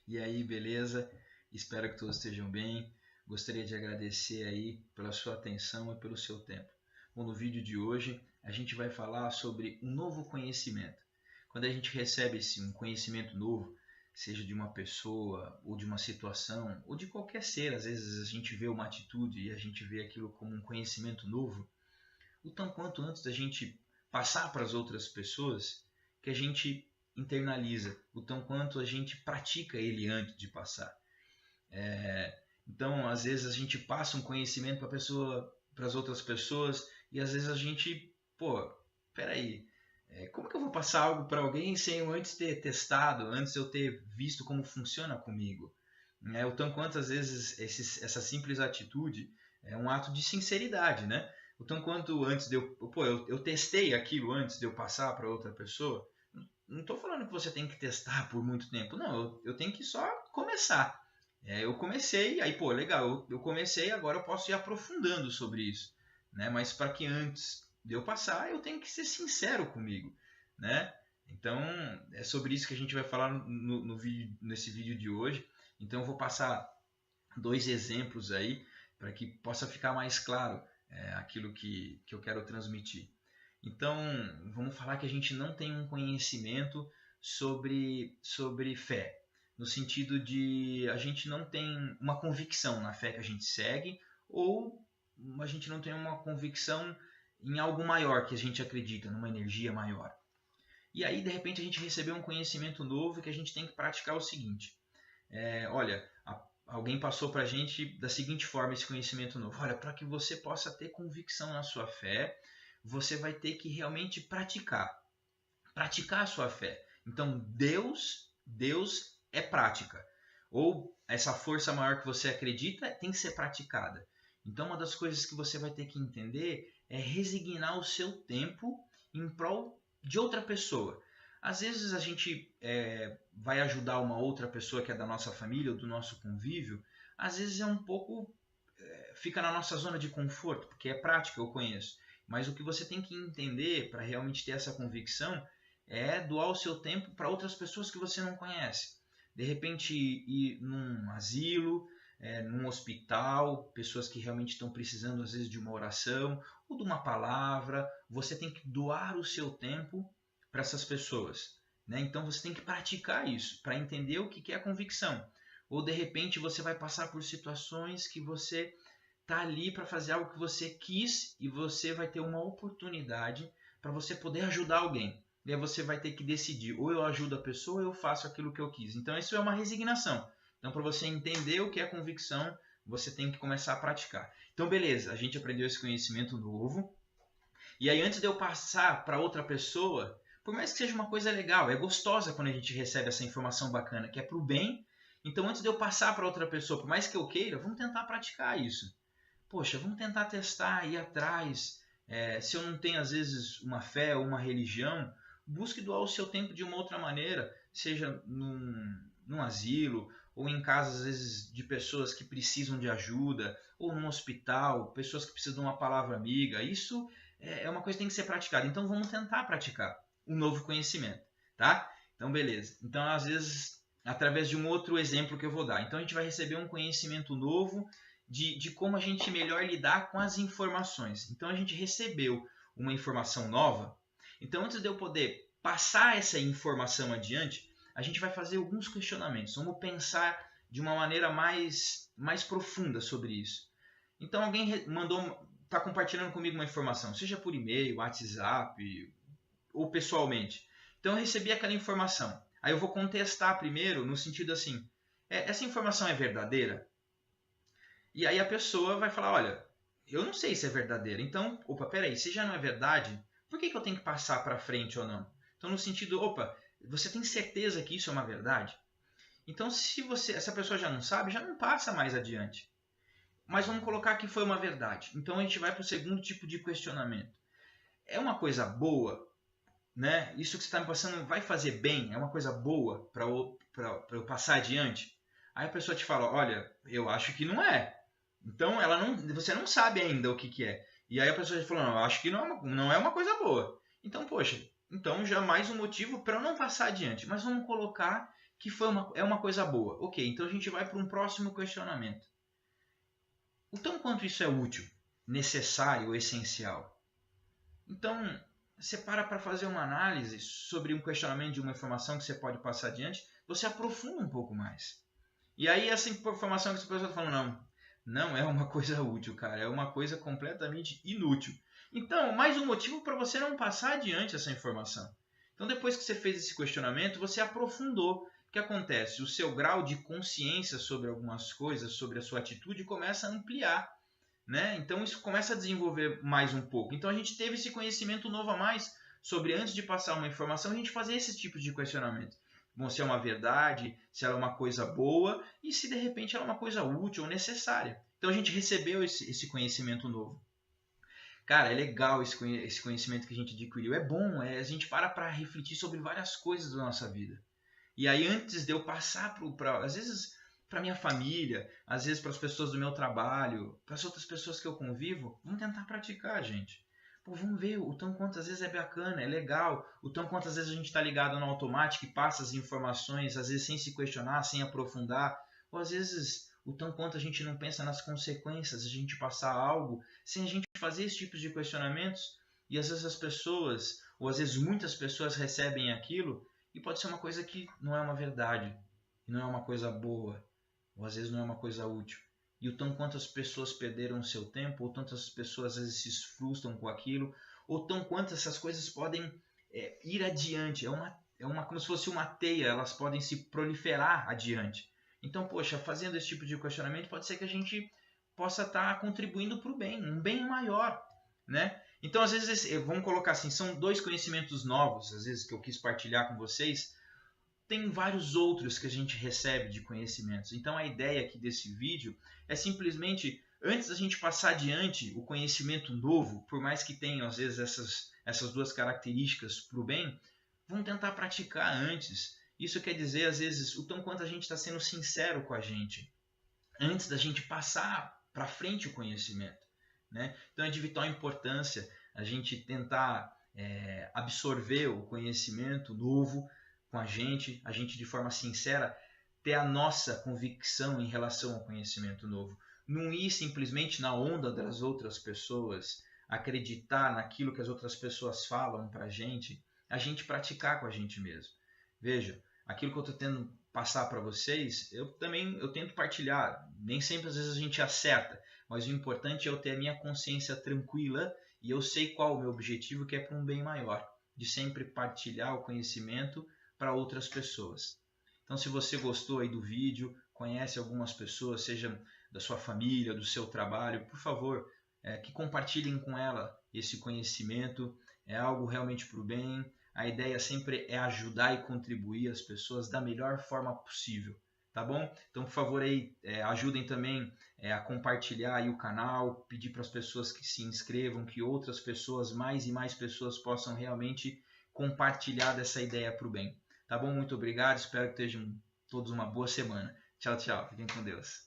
E aí, beleza? Espero que todos estejam bem. Gostaria de agradecer aí pela sua atenção e pelo seu tempo. Bom, no vídeo de hoje a gente vai falar sobre um novo conhecimento. Quando a gente recebe um conhecimento novo, seja de uma pessoa ou de uma situação ou de qualquer ser, às vezes a gente vê uma atitude e a gente vê aquilo como um conhecimento novo, o tão quanto antes da gente passar para as outras pessoas, que a gente internaliza, o tão quanto a gente pratica ele antes de passar. Então, às vezes a gente passa um conhecimento para as outras pessoas e às vezes a gente, peraí, como que eu vou passar algo para alguém sem eu antes ter testado, antes eu ter visto como funciona comigo? O tão quanto às vezes essa simples atitude é um ato de sinceridade, né? O tão quanto antes de eu testei aquilo antes de eu passar para outra pessoa. Não estou falando que você tem que testar por muito tempo, não. Eu tenho que só começar. Eu comecei, aí legal, eu comecei, agora eu posso ir aprofundando sobre isso, né? Mas para que antes de eu passar, eu tenho que ser sincero comigo, né? Então é sobre isso que a gente vai falar nesse vídeo de hoje. Então eu vou passar 2 exemplos aí para que possa ficar mais claro aquilo que eu quero transmitir. Então, vamos falar que a gente não tem um conhecimento sobre fé, no sentido de a gente não tem uma convicção na fé que a gente segue, ou a gente não tem uma convicção em algo maior que a gente acredita, numa energia maior. E aí, de repente, a gente recebeu um conhecimento novo que a gente tem que praticar o seguinte. Olha, alguém passou para a gente da seguinte forma esse conhecimento novo. Olha, para que você possa ter convicção na sua fé, você vai ter que realmente praticar a sua fé. Então, Deus é prática. Ou essa força maior que você acredita tem que ser praticada. Então, uma das coisas que você vai ter que entender é resignar o seu tempo em prol de outra pessoa. Às vezes a gente vai ajudar uma outra pessoa que é da nossa família ou do nosso convívio, às vezes é um pouco fica na nossa zona de conforto, porque é prática, eu conheço. Mas o que você tem que entender para realmente ter essa convicção é doar o seu tempo para outras pessoas que você não conhece. De repente, ir num asilo, num hospital, pessoas que realmente estão precisando, às vezes, de uma oração ou de uma palavra. Você tem que doar o seu tempo para essas pessoas, né? Então, você tem que praticar isso para entender o que é a convicção. Ou, de repente, você vai passar por situações que você está ali para fazer algo que você quis e você vai ter uma oportunidade para você poder ajudar alguém. E aí você vai ter que decidir, ou eu ajudo a pessoa ou eu faço aquilo que eu quis. Então isso é uma resignação. Então para você entender o que é convicção, você tem que começar a praticar. Então beleza, a gente aprendeu esse conhecimento novo. E aí antes de eu passar para outra pessoa, por mais que seja uma coisa legal, é gostosa quando a gente recebe essa informação bacana, que é para o bem. Então antes de eu passar para outra pessoa, por mais que eu queira, vamos tentar praticar isso. Poxa, vamos tentar testar, ir atrás. Se eu não tenho, às vezes, uma fé ou uma religião, busque doar o seu tempo de uma outra maneira, seja num asilo, ou em casas, às vezes, de pessoas que precisam de ajuda, ou num hospital, pessoas que precisam de uma palavra amiga. Isso é uma coisa que tem que ser praticada. Então, vamos tentar praticar um novo conhecimento, tá? Então, beleza. Então, às vezes, através de um outro exemplo que eu vou dar. Então, a gente vai receber um conhecimento novo de como a gente melhor lidar com as informações. Então a gente recebeu uma informação nova. Então antes de eu poder passar essa informação adiante, a gente vai fazer alguns questionamentos. Vamos pensar de uma maneira mais profunda sobre isso. Então alguém está compartilhando comigo uma informação, seja por e-mail, WhatsApp ou pessoalmente. Então eu recebi aquela informação. Aí eu vou contestar primeiro no sentido assim, essa informação é verdadeira? E aí a pessoa vai falar, olha, eu não sei se é verdadeiro. Então, peraí, se já não é verdade, por que eu tenho que passar para frente ou não? Então, no sentido, você tem certeza que isso é uma verdade? Então, se essa pessoa já não sabe, já não passa mais adiante. Mas vamos colocar que foi uma verdade. Então, a gente vai para o segundo tipo de questionamento. É uma coisa boa, né? Isso que você está me passando vai fazer bem? É uma coisa boa para eu passar adiante? Aí a pessoa te fala, olha, eu acho que não é. Então você não sabe ainda o que é. E aí a pessoa falou, não, eu acho que não é uma coisa boa. Então, poxa, então já mais um motivo para eu não passar adiante. Mas vamos colocar que é uma coisa boa. Ok, então a gente vai para um próximo questionamento. O tanto quanto isso é útil, necessário, essencial. Então, você para fazer uma análise sobre um questionamento de uma informação que você pode passar adiante, você aprofunda um pouco mais. E aí essa informação que essa pessoa está falando, não é uma coisa útil, cara, é uma coisa completamente inútil. Então, mais um motivo para você não passar adiante essa informação. Então, depois que você fez esse questionamento, você aprofundou. O que acontece? O seu grau de consciência sobre algumas coisas, sobre a sua atitude, começa a ampliar. Né? Então isso começa a desenvolver mais um pouco. Então a gente teve esse conhecimento novo a mais sobre, antes de passar uma informação, a gente fazer esse tipo de questionamento. Bom, se é uma verdade, se ela é uma coisa boa e se de repente ela é uma coisa útil ou necessária. Então a gente recebeu esse conhecimento novo. Cara, é legal esse conhecimento que a gente adquiriu. É bom, a gente para refletir sobre várias coisas da nossa vida. E aí, antes de eu passar às vezes para minha família, às vezes para as pessoas do meu trabalho, para as outras pessoas que eu convivo, vamos tentar praticar, gente. Pô, vamos ver o tanto quanto às vezes é bacana, é legal, o tanto quanto às vezes a gente está ligado no automático e passa as informações, às vezes sem se questionar, sem aprofundar, ou às vezes o tanto quanto a gente não pensa nas consequências de a gente passar algo sem a gente fazer esse tipo de questionamentos, e às vezes as pessoas, ou às vezes muitas pessoas recebem aquilo e pode ser uma coisa que não é uma verdade, não é uma coisa boa, ou às vezes não é uma coisa útil. E o tanto quanto as pessoas perderam o seu tempo, ou tanto as pessoas às vezes se frustram com aquilo, ou tão quanto essas coisas podem ir adiante. Como se fosse uma teia, elas podem se proliferar adiante. Então, poxa, fazendo esse tipo de questionamento, pode ser que a gente possa estar contribuindo para o bem, um bem maior, né? Então, às vezes, vamos colocar assim, são 2 conhecimentos novos, às vezes, que eu quis partilhar com vocês. Tem vários outros que a gente recebe de conhecimentos. Então, a ideia aqui desse vídeo é simplesmente, antes da gente passar adiante o conhecimento novo, por mais que tenham, às vezes, essas 2 características para o bem, vamos tentar praticar antes. Isso quer dizer, às vezes, o tanto quanto a gente está sendo sincero com a gente, antes da gente passar para frente o conhecimento. Né? Então é de vital importância a gente tentar absorver o conhecimento novo com a gente de forma sincera, ter a nossa convicção em relação ao conhecimento novo. Não ir simplesmente na onda das outras pessoas, acreditar naquilo que as outras pessoas falam para a gente praticar com a gente mesmo. Veja, aquilo que eu estou tendo passar para vocês, eu tento partilhar. Nem sempre às vezes a gente acerta, mas o importante é eu ter a minha consciência tranquila e eu sei qual o meu objetivo, que é para um bem maior, de sempre partilhar o conhecimento para outras pessoas. Então, se você gostou aí do vídeo, conhece algumas pessoas, seja da sua família, do seu trabalho, por favor, que compartilhem com ela esse conhecimento. É algo realmente para o bem. A ideia sempre é ajudar e contribuir as pessoas da melhor forma possível, tá bom? Então, por favor, aí, ajudem também a compartilhar aí o canal, pedir para as pessoas que se inscrevam, que outras pessoas, mais e mais pessoas, possam realmente compartilhar dessa ideia para o bem. Tá bom? Muito obrigado, espero que tenham todos uma boa semana. Tchau, tchau. Fiquem com Deus.